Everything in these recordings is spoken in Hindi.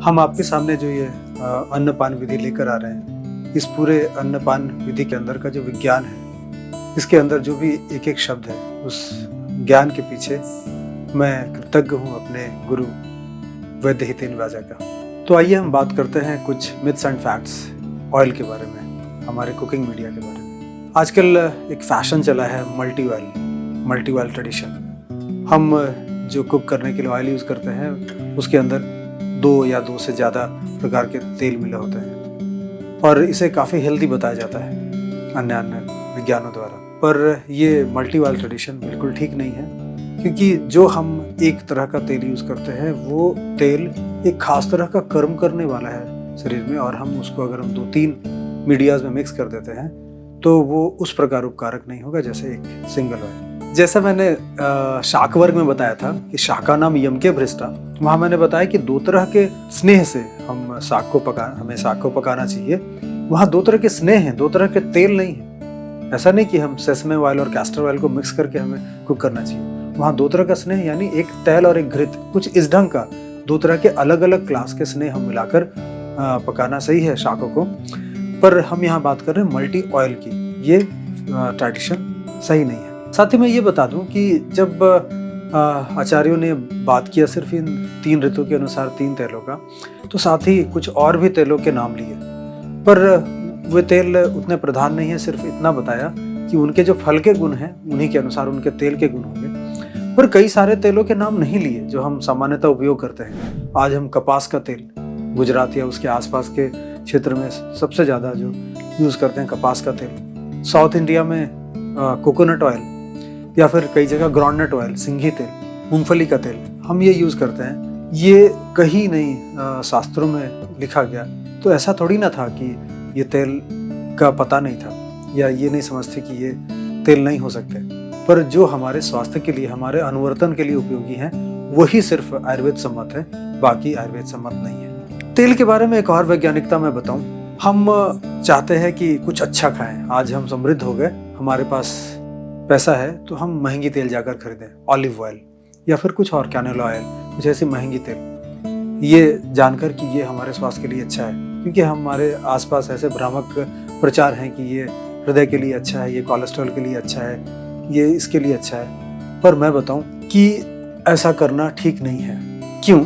हम आपके सामने जो ये अन्नपान विधि लेकर आ रहे हैं, इस पूरे अन्नपान विधि के अंदर का जो विज्ञान है, इसके अंदर जो भी एक एक शब्द है, उस ज्ञान के पीछे मैं कृतज्ञ हूँ अपने गुरु वैद्य हितेन वाजा का। तो आइए हम बात करते हैं कुछ मिथ्स एंड फैक्ट्स ऑयल के बारे में, हमारे कुकिंग मीडिया के बारे में। आजकल एक फैशन चला है मल्टी ऑयल ट्रेडिशन। हम जो कुक करने के लिए ऑयल यूज़ करते हैं उसके अंदर 2 या 2 से ज़्यादा प्रकार के तेल मिले होते हैं और इसे काफ़ी हेल्दी बताया जाता है अन्य विज्ञानों द्वारा। पर ये मल्टी ऑयल ट्रेडिशन बिल्कुल ठीक नहीं है, क्योंकि जो हम एक तरह का तेल यूज़ करते हैं वो तेल एक खास तरह का कर्म करने वाला है शरीर में, और हम उसको अगर हम 2-3 मीडियाज में मिक्स कर देते हैं तो वो उस प्रकार उपकारक नहीं होगा जैसे एक सिंगल ऑयल। जैसा मैंने शाक वर्ग में बताया था कि शाका नाम यम के भ्रष्टा, वहाँ मैंने बताया कि 2 तरह के स्नेह से हमें शाक को पकाना चाहिए। वहाँ 2 तरह के स्नेह हैं, 2 तरह के तेल नहीं है। ऐसा नहीं कि हम सेसमे ऑयल और कैस्टर ऑयल को मिक्स करके हमें कुक करना चाहिए। वहाँ 2 तरह का स्नेह, यानी एक तेल और एक घृत, कुछ इस ढंग का 2 तरह के अलग अलग क्लास के स्नेह हम मिलाकर पकाना सही है शाकों को। पर हम यहाँ बात कर रहे हैं मल्टी ऑयल की, ये ट्रेडिशन सही नहीं है। साथ ही मैं ये बता दूं कि जब आचार्यों ने बात किया सिर्फ इन 3 ऋतु के अनुसार 3 तेलों का, तो साथ ही कुछ और भी तेलों के नाम लिए, पर वे तेल उतने प्रधान नहीं है। सिर्फ इतना बताया कि उनके जो फल के गुण हैं उन्हीं के अनुसार उनके तेल के गुण होंगे, पर कई सारे तेलों के नाम नहीं लिए जो हम सामान्यतः उपयोग करते हैं। आज हम कपास का तेल, गुजरात या उसके आसपास के क्षेत्र में सबसे ज़्यादा जो यूज़ करते हैं कपास का तेल। साउथ इंडिया में कोकोनट ऑयल या फिर कई जगह ग्राउंडनट ऑयल, सिंघी तेल, मूंगफली का तेल हम ये यूज़ करते हैं। ये कहीं नहीं शास्त्रों में लिखा गया। तो ऐसा थोड़ी ना था कि ये तेल का पता नहीं था या ये नहीं समझते कि ये तेल नहीं हो सकते, पर जो हमारे स्वास्थ्य के लिए, हमारे अनुवर्तन के लिए उपयोगी हैं वही सिर्फ आयुर्वेद सम्मत है, बाकी आयुर्वेद सम्मत नहीं है। तेल के बारे में एक और वैज्ञानिकता मैं बताऊं, हम चाहते हैं कि कुछ अच्छा खाएं। आज हम समृद्ध हो गए, हमारे पास पैसा है, तो हम महंगी तेल जाकर खरीदें, ऑलिव ऑयल या फिर कुछ और कैनोला ऑयल, कुछ ऐसी महंगी तेल, ये जानकर कि ये हमारे स्वास्थ्य के लिए अच्छा है। क्योंकि हमारे आसपास ऐसे भ्रामक प्रचार हैं कि ये हृदय के लिए अच्छा है, ये कोलेस्ट्रॉल के लिए अच्छा है, ये इसके लिए अच्छा है। पर मैं बताऊं कि ऐसा करना ठीक नहीं है। क्यों?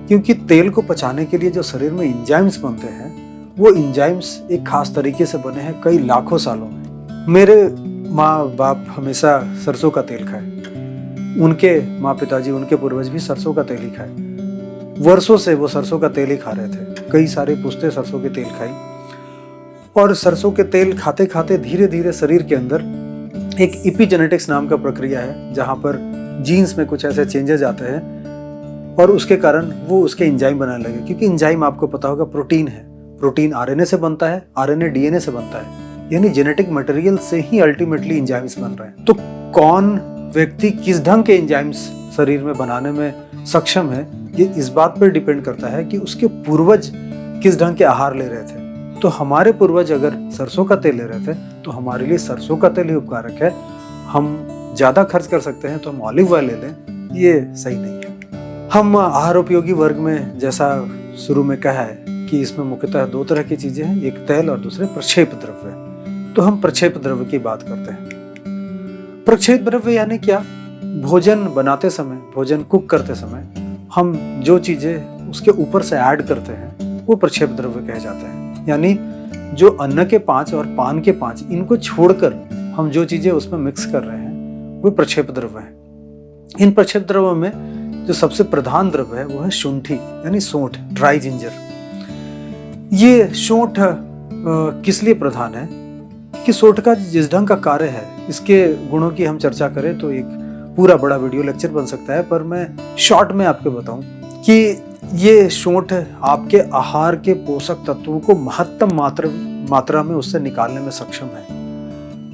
क्योंकि तेल को पचाने के लिए जो शरीर में एंजाइम्स बनते हैं, वो एंजाइम्स एक खास तरीके से बने हैं कई लाखों सालों में। मेरे माँ बाप हमेशा सरसों का तेल खाए, उनके माँ पिताजी, उनके पूर्वज भी सरसों का तेल ही खाए। वर्षों से वो सरसों का तेल ही खा रहे थे, कई सारे पुश्तें सरसों के तेल खाई, और सरसों के तेल खाते खाते धीरे धीरे शरीर के अंदर एक इपिजेनेटिक्स नाम का प्रक्रिया है, जहाँ पर जीन्स में कुछ ऐसे चेंजेस आते हैं और उसके कारण वो उसके एंजाइम बनाने लगे। क्योंकि एंजाइम आपको पता होगा प्रोटीन है, प्रोटीन आरएनए से बनता है, आरएनए डीएनए से बनता है, यानी जेनेटिक मटेरियल से ही अल्टीमेटली एंजाइम्स बन रहे हैं। तो कौन व्यक्ति किस ढंग के एंजाइम्स शरीर में बनाने में सक्षम है, ये इस बात पर डिपेंड करता है कि उसके पूर्वज किस ढंग के आहार ले रहे थे। तो हमारे पूर्वज अगर सरसों का तेल ले रहे थे तो हमारे लिए सरसों का तेल ही उपकारक है। हम ज़्यादा खर्च कर सकते हैं तो हम ऑलिव ऑयल ले लें, ये सही नहीं है। हम आहार उपयोगी वर्ग में, जैसा शुरू में कहा है कि इसमें मुख्यतः 2 तरह की चीज़ें हैं, एक तेल और दूसरे प्रक्षेप द्रव्य। तो हम प्रक्षेप द्रव्य की बात करते हैं। प्रक्षेप द्रव्य यानी क्या? भोजन बनाते समय, भोजन कुक करते समय हम जो चीज़ें उसके ऊपर से ऐड करते हैं वो प्रक्षेप द्रव्य कहे जाते हैं। यानी जो अन्न के 5 और पान के 5, इनको छोड़कर हम जो चीज़ें उसमें मिक्स कर रहे हैं वो प्रक्षेप द्रव्य है। इन प्रक्षेप द्रव्यों में जो सबसे प्रधान द्रव्य है वो है शुंठी, यानी सोंठ, ड्राई जिंजर। ये सोंठ किस लिए प्रधान है कि सोंठ का जिस ढंग का कार्य है, इसके गुणों की हम चर्चा करें तो एक पूरा बड़ा वीडियो लेक्चर बन सकता है, पर मैं शॉर्ट में आपको बताऊं कि ये सोंठ आपके आहार के पोषक तत्वों को महत्तम मात्रा में उससे निकालने में सक्षम है।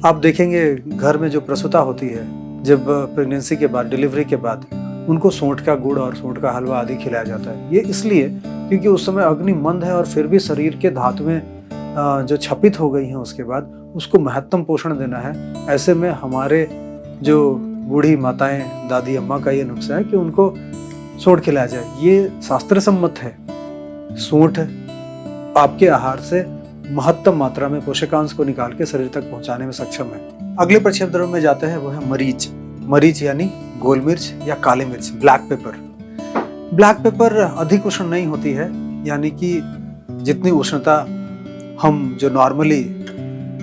आप देखेंगे घर में जो प्रसूता होती है, जब प्रेगनेंसी के बाद, डिलीवरी के बाद उनको सोंठ का गुड़ और सोंठ का हलवा आदि खिलाया जाता है। ये इसलिए क्योंकि उस समय अग्नि मंद है और फिर भी शरीर के धातुएं जो क्षपित हो गई हैं उसके बाद उसको महत्तम पोषण देना है। ऐसे में हमारे जो बूढ़ी माताएं, दादी अम्मा का ये नुस्खा है कि उनको सोंठ खिलाया जाए। ये शास्त्र सम्मत है, सूंठ आपके आहार से महत्तम मात्रा में पोषकांश को निकाल के शरीर तक पहुंचाने में सक्षम है। अगले प्रक्षेप द्रव्य में जाते हैं, वो है मरीच। मरीच यानी गोल मिर्च या काली मिर्च, ब्लैक पेपर। ब्लैक पेपर अधिक उष्ण नहीं होती है, यानी कि जितनी उष्णता हम जो नॉर्मली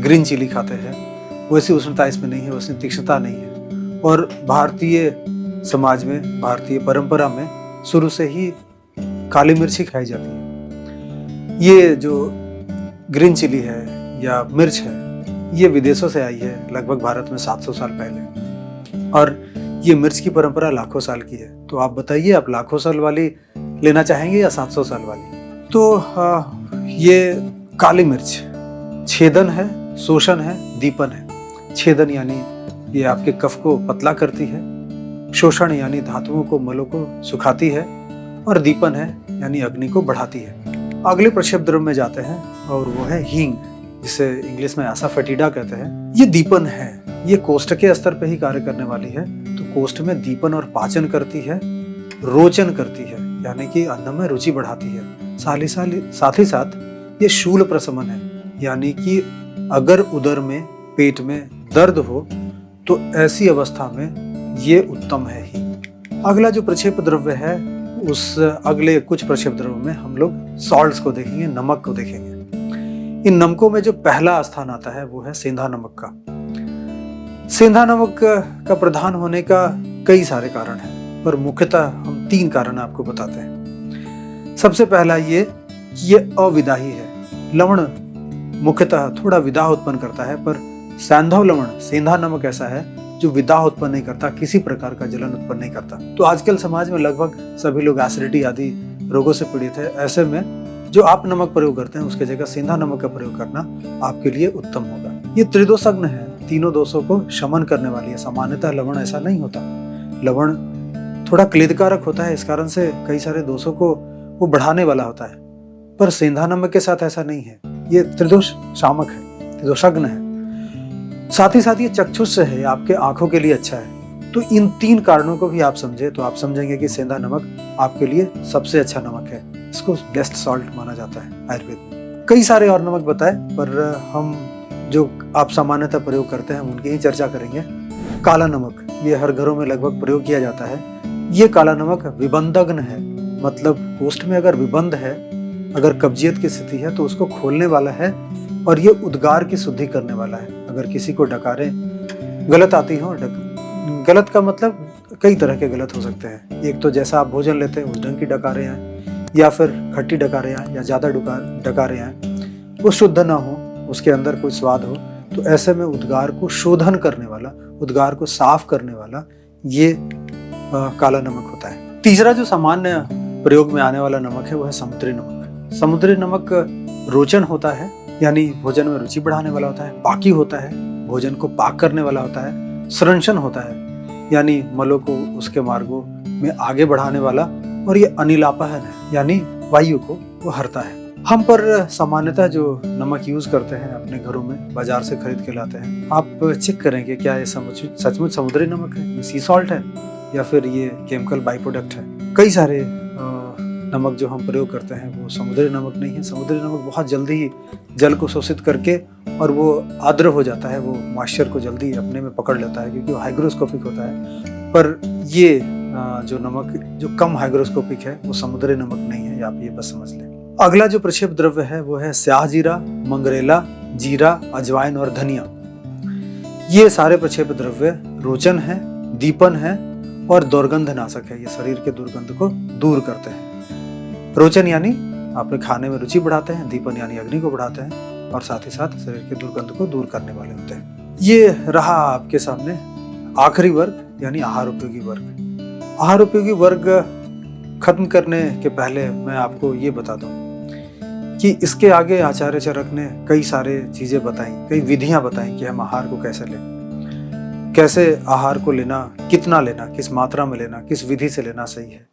ग्रीन चिली खाते हैं वैसी उष्णता इसमें नहीं है, वैसी तीक्ष्णता नहीं है। और भारतीय समाज में, भारतीय परंपरा में शुरू से ही काली मिर्च ही खाई जाती है। ये जो ग्रीन चिली है या मिर्च है, ये विदेशों से आई है लगभग भारत में 700 साल पहले, और ये मिर्च की परंपरा लाखों साल की है। तो आप बताइए, आप लाखों साल वाली लेना चाहेंगे या 700 साल वाली? तो ये काली मिर्च छेदन है, शोषण है, दीपन है। छेदन यानी ये आपके कफ को पतला करती है, शोषण यानी धातुओं को, मलों को सुखाती है, और दीपन है यानी अग्नि को बढ़ाती है। अगले प्रक्षेप द्रव्य में जाते हैं और वो है हींग, जिसे इंग्लिश में एसाफेटिडा कहते हैं। ये दीपन है, ये कोष्ठ के स्तर पे ही कार्य करने वाली है। तो कोष्ठ में दीपन और पाचन करती है, रोचन करती है, यानी कि अन्न में रुचि बढ़ाती है। साथ ही साथ ये शूल प्रशमन है, यानी कि अगर उदर में, पेट में दर्द हो तो ऐसी अवस्था में ये उत्तम है ही। अगला जो प्रक्षेप द्रव्य है, उस अगले कुछ प्रक्षेप द्रव्य में हम लोग सॉल्ट्स को देखेंगे, नमक को देखेंगे। इन नमकों में जो पहला स्थान आता है वो है सेंधा नमक का। सेंधा नमक का प्रधान होने का कई सारे कारण हैं, पर मुख्यतः हम 3 कारण आपको बताते हैं। सबसे पहला ये अविदाही है। लवण मुख्यतः थोड़ा विदाह उत्पन्न करता है, पर सैंधव लवण, सेंधा नमक ऐसा है जो विदाह उत्पन्न नहीं करता, किसी प्रकार का जलन उत्पन्न नहीं करता। तो आजकल समाज में लगभग सभी लोग एसिडिटी आदि रोगों से पीड़ित है। ऐसे में जो आप नमक प्रयोग करते हैं उसके जगह सेंधा नमक का प्रयोग करना आपके लिए उत्तम होगा। ये त्रिदोषज्ञ है, तीनों दोषों को शमन करने वाली है। सामान्यतः लवण ऐसा नहीं होता, लवण थोड़ा क्लेदकारक होता है, इस कारण से कई सारे दोषों को वो बढ़ाने वाला होता है, पर सेंधा नमक के साथ ऐसा नहीं है। ये त्रिदोष शामक है, त्रिदोषज्ञ है। साथ ही साथ ये चक्षुष है, आपके आंखों के लिए अच्छा है। तो इन 3 कारणों को भी आप समझे तो आप समझेंगे कि सेंधा नमक आपके लिए सबसे अच्छा नमक है। इसको बेस्ट सॉल्ट माना जाता है आयुर्वेद में। कई सारे और नमक बताए, पर हम जो आप सामान्यतः प्रयोग करते हैं उनकी ही चर्चा करेंगे। काला नमक, ये हर घरों में लगभग प्रयोग किया जाता है। ये काला नमक विबंधज्ञ है, मतलब कोष्ठ में अगर विबंध है, अगर कब्जियत की स्थिति है तो उसको खोलने वाला है, और ये उद्गार की शुद्धि करने वाला है। अगर किसी को डकारें गलत आती हो, गलत का मतलब कई तरह के गलत हो सकते हैं। एक तो जैसा आप भोजन लेते हैं उस ढंग की डकारें आए, या फिर खट्टी डकारें आए, या ज़्यादा डकारें आए, वो शुद्ध ना हो, उसके अंदर कोई स्वाद हो, तो ऐसे में उद्गार को शोधन करने वाला, उद्गार को साफ करने वाला ये काला नमक होता है। तीसरा जो सामान्य प्रयोग में आने वाला नमक है वो है समुद्री नमक। समुद्री नमक रोचन होता है, यानी भोजन में रुचि बढ़ाने वाला होता है। पाकी होता है, भोजन को पाक करने वाला होता है। संरक्षण होता है, यानी मलों को उसके मार्गों में आगे बढ़ाने वाला। और ये अनिलापहन है, यानी वायु को वो हरता है। हम पर सामान्यतः जो नमक यूज करते हैं अपने घरों में, बाजार से खरीद के लाते हैं, आप चेक करेंगे क्या ये सचमुच समुद्री नमक है, ये सी सॉल्ट है, या फिर ये केमिकल बाई प्रोडक्ट है। कई सारे नमक जो हम प्रयोग करते हैं वो समुद्री नमक नहीं है। समुद्री नमक बहुत जल्दी ही जल को शोषित करके और वो आर्द्र हो जाता है, वो मॉइस्चर को जल्दी अपने में पकड़ लेता है, क्योंकि वो हाइग्रोस्कोपिक होता है। पर ये जो नमक जो कम हाइग्रोस्कोपिक है वो समुद्री नमक नहीं है, आप ये बस समझ लें। अगला जो प्रक्षेप द्रव्य है वो है स्याह जीरा, मंगरेला, जीरा, अजवाइन और धनिया। ये सारे प्रक्षेप द्रव्य रोचन है, दीपन है और दुर्गंध नाशक है। ये शरीर के दुर्गंध को दूर करते हैं। रोचन यानी आपके खाने में रुचि बढ़ाते हैं, दीपन यानी अग्नि को बढ़ाते हैं, और साथ ही साथ शरीर के दुर्गंध को दूर करने वाले होते हैं। ये रहा आपके सामने आखिरी वर्ग, यानी आहार उपयोगी वर्ग। आहार उपयोगी वर्ग खत्म करने के पहले मैं आपको ये बता दूं कि इसके आगे आचार्य चरक ने कई सारे चीजें बताई, कई विधियां बताई कि हम आहार को कैसे लें, कैसे आहार को लेना, कितना लेना, किस मात्रा में लेना, किस विधि से लेना सही है।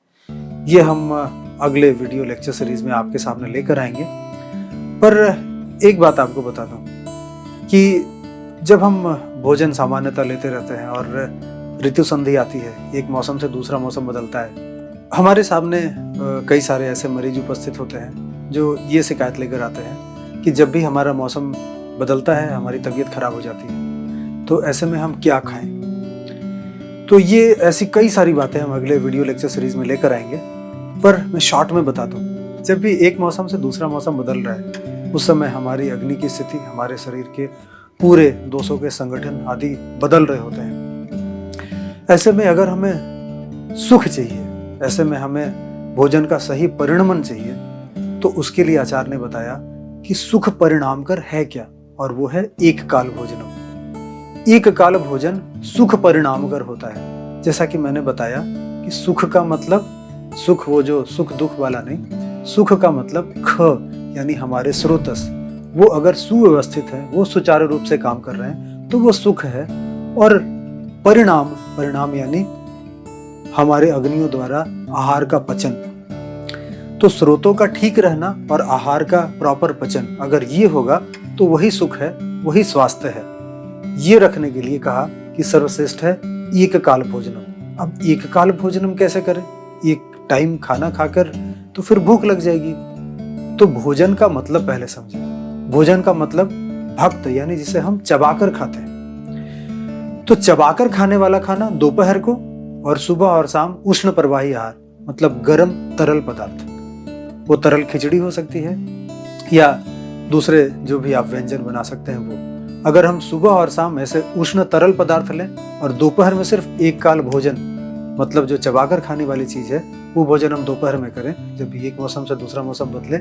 ये हम अगले वीडियो लेक्चर सीरीज में आपके सामने लेकर आएंगे। पर एक बात आपको बता दूं कि जब हम भोजन सामान्यतः लेते रहते हैं और ऋतु संधि आती है, एक मौसम से दूसरा मौसम बदलता है, हमारे सामने कई सारे ऐसे मरीज उपस्थित होते हैं जो ये शिकायत लेकर आते हैं कि जब भी हमारा मौसम बदलता है हमारी तबीयत खराब हो जाती है, तो ऐसे में हम क्या खाएं। तो ये ऐसी कई सारी बातें हम अगले वीडियो लेक्चर सीरीज में लेकर आएंगे, पर मैं शॉर्ट में बता दूं, जब भी एक मौसम से दूसरा मौसम बदल रहा है उस समय हमारी अग्नि की स्थिति, हमारे शरीर के पूरे दोषों के संगठन आदि बदल रहे होते हैं। ऐसे में अगर हमें सुख चाहिए, ऐसे में हमें भोजन का सही परिणमन चाहिए, तो उसके लिए आचार्य ने बताया कि सुख परिणाम कर है क्या, और वो है एक काल भोजनम। एक काल भोजन सुख परिणाम कर होता है। जैसा कि मैंने बताया कि सुख का मतलब, सुख वो जो सुख दुख वाला नहीं, सुख का मतलब ख यानी हमारे स्रोतस, वो अगर सुव्यवस्थित है, वो सुचारू रूप से काम कर रहे हैं, तो वो सुख है। और परिणाम, परिणाम यानी हमारे अग्नियों द्वारा आहार का पचन। तो स्रोतों का ठीक रहना और आहार का प्रॉपर पचन, अगर ये होगा तो वही सुख है, वही स्वास्थ्य है। ये रखने के लिए कहा कि सर्वश्रेष्ठ है एक काल भोजनम। अब एक काल भोजनम कैसे करें? एक टाइम खाना खाकर तो फिर भूख लग जाएगी। तो भोजन का मतलब पहले समझें। भोजन का मतलब भक्त, यानी जिसे हम चबाकर खाते हैं। तो चबाकर खाने वाला खाना दोपहर को, और सुबह और शाम उष्ण प्रवाही आहार, मतलब गर्म तरल पदार्थ। वो तरल खिचड़ी हो सकती है या दूसरे जो भी आप व्यंजन बना सकते हैं वो। अगर हम सुबह और शाम ऐसे उष्ण तरल पदार्थ लें और दोपहर में सिर्फ एक काल भोजन, मतलब जो चबाकर खाने वाली चीज है, वो भोजन हम दोपहर में करें, जब भी एक मौसम से दूसरा मौसम बदले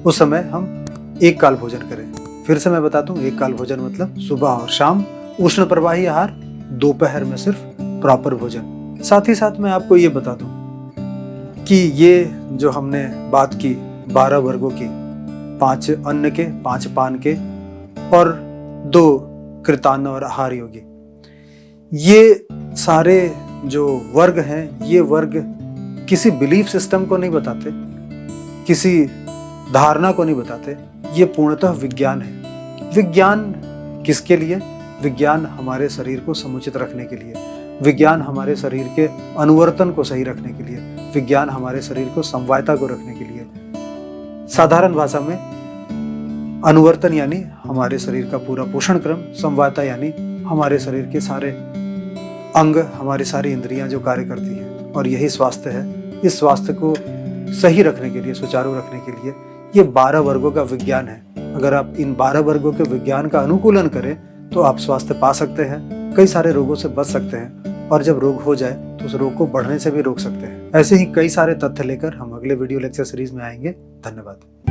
उस समय हम एक काल भोजन करें। फिर से मैं बता दूं, एक काल भोजन मतलब सुबह और शाम उष्ण प्रवाही आहार, दोपहर में सिर्फ प्रॉपर भोजन। साथ ही साथ मैं आपको ये बता दूं कि ये जो हमने बात की 12 वर्गों की, 5 अन्न के, 5 पान के और 2 कृतान्न और आहार योगी, ये सारे जो वर्ग हैं, ये वर्ग किसी बिलीफ सिस्टम को नहीं बताते, किसी धारणा को नहीं बताते। ये पूर्णतः विज्ञान है। विज्ञान किसके लिए? विज्ञान हमारे शरीर को समुचित रखने के लिए, विज्ञान हमारे शरीर के अनुवर्तन को सही रखने के लिए, विज्ञान हमारे शरीर को समवायता को रखने के लिए। साधारण भाषा में अनुवर्तन यानी हमारे शरीर का पूरा पोषण क्रम, समवायता यानी हमारे शरीर के सारे अंग, हमारी सारी इंद्रियां जो कार्य करती हैं, और यही स्वास्थ्य है। इस स्वास्थ्य को सही रखने के लिए, सुचारू रखने के लिए ये 12 वर्गों का विज्ञान है। अगर आप इन 12 वर्गों के विज्ञान का अनुकूलन करें तो आप स्वास्थ्य पा सकते हैं, कई सारे रोगों से बच सकते हैं, और जब रोग हो जाए तो उस रोग को बढ़ने से भी रोक सकते हैं। ऐसे ही कई सारे तथ्य लेकर हम अगले वीडियो लेक्चर सीरीज में आएंगे। धन्यवाद।